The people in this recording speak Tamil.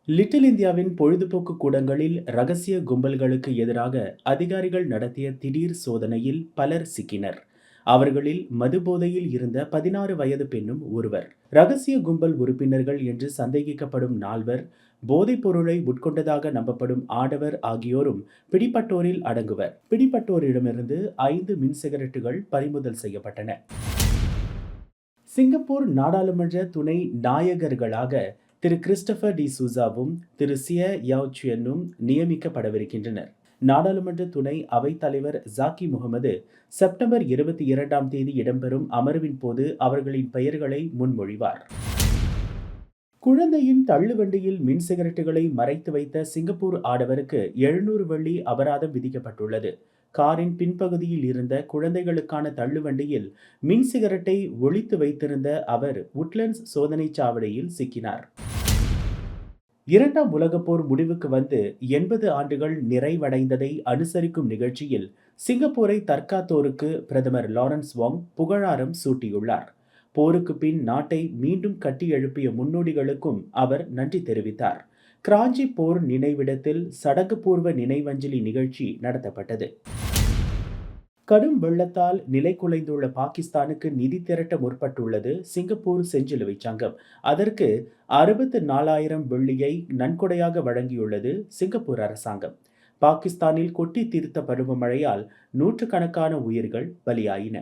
லிட்டில் இந்தியாவின் பொழுதுபோக்கு கூடங்களில் ரகசிய கும்பல்களுக்கு எதிராக அதிகாரிகள் நடத்திய திடீர் சோதனையில் பலர் சிக்கினர். அவர்களில் மதுபோதையில் இருந்த 16 வயது பெண்ணும் ஒருவர். ரகசிய கும்பல் உறுப்பினர்கள் என்று சந்தேகிக்கப்படும் 4 போதைப் பொருளை உட்கொண்டதாக நம்பப்படும் ஆடவர் ஆகியோரும் பிடிபட்டோரில் அடங்குவர். பிடிபட்டோரிடமிருந்து 5 மின் சிகரெட்டுகள் பறிமுதல் செய்யப்பட்டன. சிங்கப்பூர் நாடாளுமன்ற துணை நாயகர்களாக திரு கிறிஸ்டபர் டி சூசாவும் திரு சிய யாவ் சியனும் நியமிக்கப்படவிருக்கின்றனர். நாடாளுமன்ற துணை அவைத் தலைவர் ஜாக்கி முகமது செப்டம்பர் 22ஆம் தேதி இடம்பெறும் அமர்வின் போது அவர்களின் பெயர்களை முன்மொழிவார். குழந்தையின் தள்ளுவண்டியில் மின் சிகரெட்டுகளை மறைத்து வைத்த சிங்கப்பூர் ஆடவருக்கு 700 வெள்ளி அபராதம் விதிக்கப்பட்டுள்ளது. காரின் பின்பகுதியில் இருந்த குழந்தைகளுக்கான தள்ளுவண்டியில் மின் சிகரெட்டை ஒளித்து வைத்திருந்த அவர் உட்லண்ட்ஸ் சோதனைச் சாவடியில் சிக்கினார். 2ஆம் உலகப் போர் முடிவுக்கு வந்து 80 ஆண்டுகள் நிறைவடைந்ததை அனுசரிக்கும் நிகழ்ச்சியில் சிங்கப்பூரை தற்காத்தோருக்கு பிரதமர் லாரன்ஸ் வாங் புகழாரம் சூட்டியுள்ளார். போருக்கு பின் நாட்டை மீண்டும் கட்டியெழுப்பிய முன்னோடிகளுக்கும் அவர் நன்றி தெரிவித்தார். கிராஞ்சி போர் நினைவிடத்தில் சடங்குபூர்வ நினைவஞ்சலி நிகழ்ச்சி நடத்தப்பட்டது. கடும் வெள்ளத்தால் நிலை குலைந்துள்ள பாகிஸ்தானுக்கு நிதி திரட்ட முற்பட்டுள்ளது சிங்கப்பூர் செஞ்சிலுவை சங்கம். அதற்கு 64,000 வெள்ளியை நன்கொடையாக வழங்கியுள்ளது சிங்கப்பூர் அரசாங்கம். பாகிஸ்தானில் கொட்டி தீர்த்த பருவமழையால் நூற்றுக்கணக்கான உயிர்கள் பலியாயின.